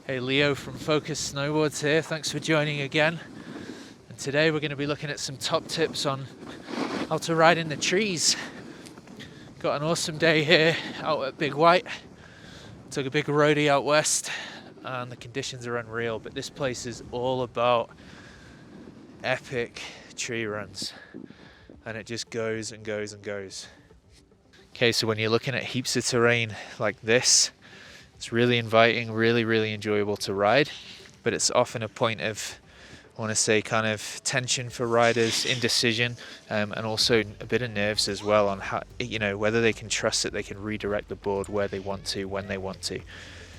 Hey, Leo from Focus Snowboards here. Thanks for joining again. And today we're going to be looking at some top tips on how to ride in the trees. Got an awesome day here out at Big White. Took a big roadie out west and the conditions are unreal, but this place is all about epic tree runs and it just goes and goes and goes. Okay, so when you're looking at heaps of terrain like this, it's really inviting, really enjoyable to ride, but it's often a point of, I want to say, kind of tension for riders, indecision, and also a bit of nerves as well on how, whether they can trust that they can redirect the board where they want to, when they want to.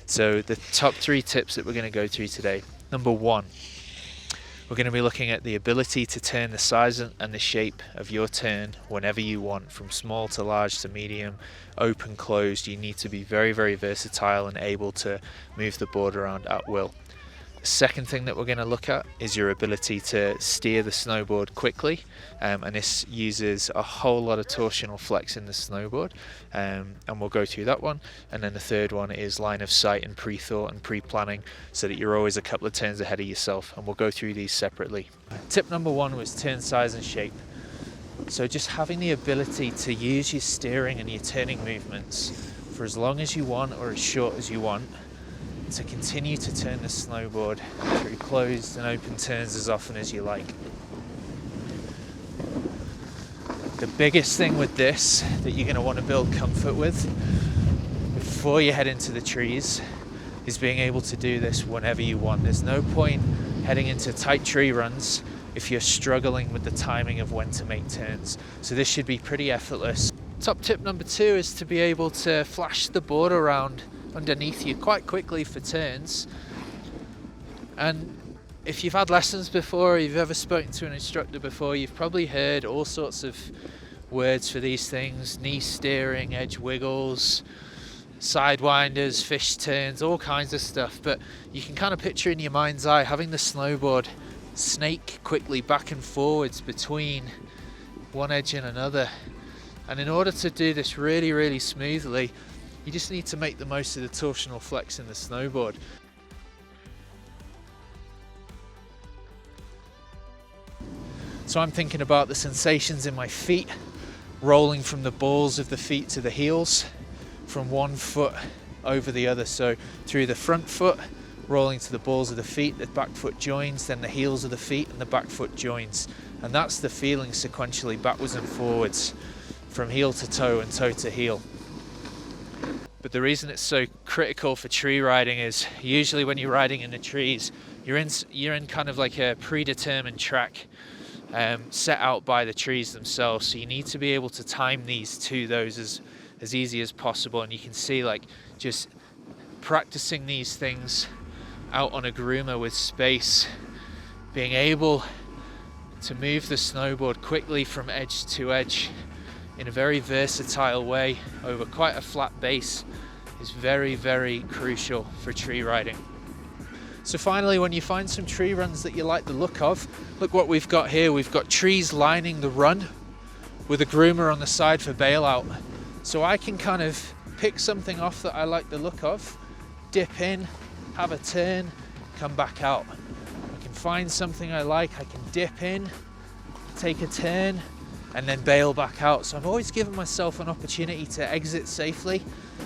So the top 3 tips that we're going to go through today. Number 1, we're going to be looking at the ability to turn the size and the shape of your turn whenever you want, from small to large to medium, open, closed. You need to be very versatile and able to move the board around at will. The second thing that we're going to look at is your ability to steer the snowboard quickly, and this uses a whole lot of torsional flex in the snowboard, and we'll go through that one. And then the third one is line of sight and pre-thought and pre-planning, so that you're always a couple of turns ahead of yourself, and we'll go through these separately. Tip number 1 was turn size and shape. So just having the ability to use your steering and your turning movements for as long as you want or as short as you want, to continue to turn the snowboard through closed and open turns as often as you like. The biggest thing with this that you're going to want to build comfort with before you head into the trees is being able to do this whenever you want. There's no point heading into tight tree runs if you're struggling with the timing of when to make turns. So this should be pretty effortless. Top tip number 2 is to be able to flash the board around underneath you quite quickly for turns. And if you've had lessons before, or you've ever spoken to an instructor before, you've probably heard all sorts of words for these things: knee steering, edge wiggles, sidewinders, fish turns, all kinds of stuff. But you can kind of picture in your mind's eye having the snowboard snake quickly back and forwards between one edge and another. And in order to do this really smoothly, you just need to make the most of the torsional flex in the snowboard. So I'm thinking about the sensations in my feet, rolling from the balls of the feet to the heels, from one foot over the other. So through the front foot, rolling to the balls of the feet, the back foot joins, then the heels of the feet and the back foot joins. And that's the feeling sequentially backwards and forwards, from heel to toe and toe to heel. But the reason it's so critical for tree riding is usually when you're riding in the trees, you're in kind of like a predetermined track set out by the trees themselves. So you need to be able to time these to those as easy as possible. And you can see, like, just practicing these things out on a groomer with space, being able to move the snowboard quickly from edge to edge in a very versatile way over quite a flat base is very crucial for tree riding. So finally, when you find some tree runs that you like the look of, look what we've got here. We've got trees lining the run with a groomer on the side for bailout. So I can kind of pick something off that I like the look of, dip in, have a turn, come back out. I can find something I like, I can dip in, take a turn, and then bail back out. So I'm always giving myself an opportunity to exit safely,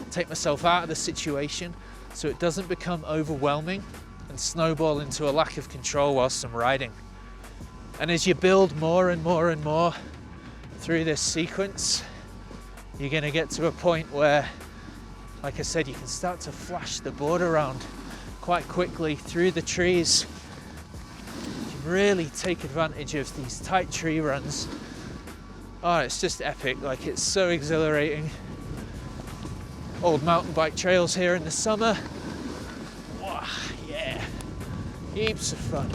take myself out of the situation so it doesn't become overwhelming and snowball into a lack of control whilst I'm riding. And as you build more and more through this sequence, you're going to get to a point where, like I said, you can start to flash the board around quite quickly through the trees. You can really take advantage of these tight tree runs. Oh, it's just epic. Like, it's so exhilarating. Old mountain bike trails here in the summer. Oh, yeah, heaps of fun.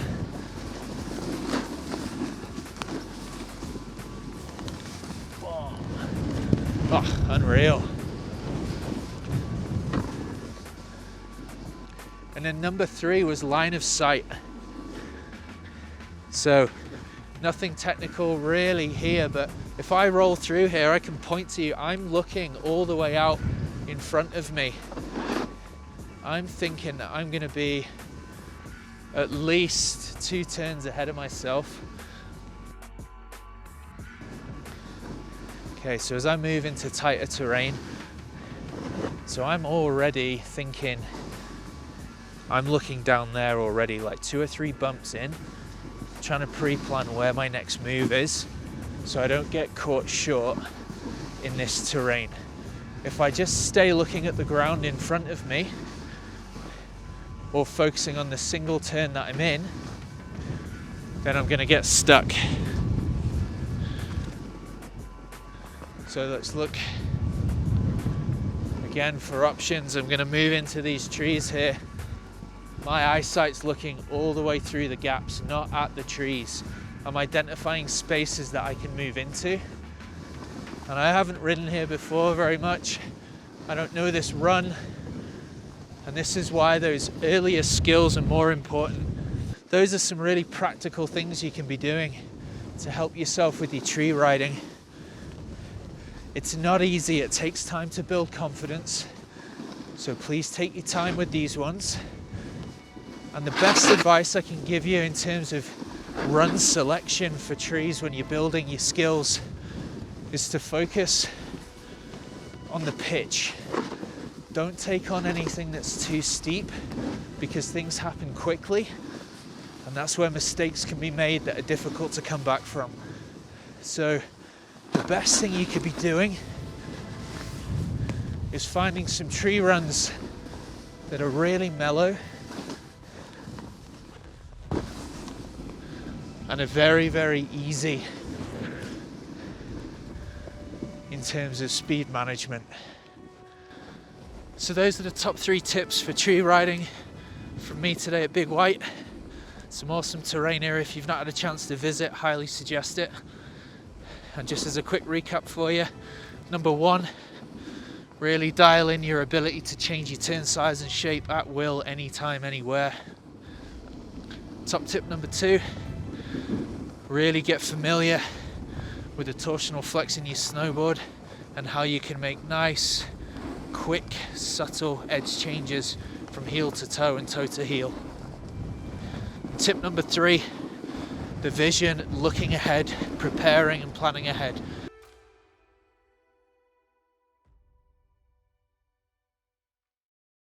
Oh, unreal. And then number 3 was line of sight. So nothing technical really here, but if I roll through here, I can point to you. I'm looking all the way out in front of me. I'm thinking that I'm going to be at least 2 turns ahead of myself. Okay, so as I move into tighter terrain, so I'm already thinking, I'm looking down there already, like 2 or 3 bumps in, trying to pre-plan where my next move is so I don't get caught short in this terrain. If I just stay looking at the ground in front of me or focusing on the single turn that I'm in, then I'm going to get stuck. So let's look again for options. I'm going to move into these trees here. My eyesight's looking all the way through the gaps, not at the trees. I'm identifying spaces that I can move into. And I haven't ridden here before very much. I don't know this run. And this is why those earlier skills are more important. Those are some really practical things you can be doing to help yourself with your tree riding. It's not easy, it takes time to build confidence. So please take your time with these ones. And the best advice I can give you in terms of run selection for trees when you're building your skills is to focus on the pitch. Don't take on anything that's too steep, because things happen quickly, and that's where mistakes can be made that are difficult to come back from. So the best thing you could be doing is finding some tree runs that are really mellow and are very, very easy in terms of speed management. So those are the top 3 tips for tree riding from me today at Big White. Some awesome terrain here. If you've not had a chance to visit, highly suggest it. And just as a quick recap for you, number 1, really dial in your ability to change your turn size and shape at will, anytime, anywhere. Top tip number 2, really get familiar with the torsional flex in your snowboard and how you can make nice, quick, subtle edge changes from heel to toe and toe to heel. Tip number 3, the vision, looking ahead, preparing and planning ahead.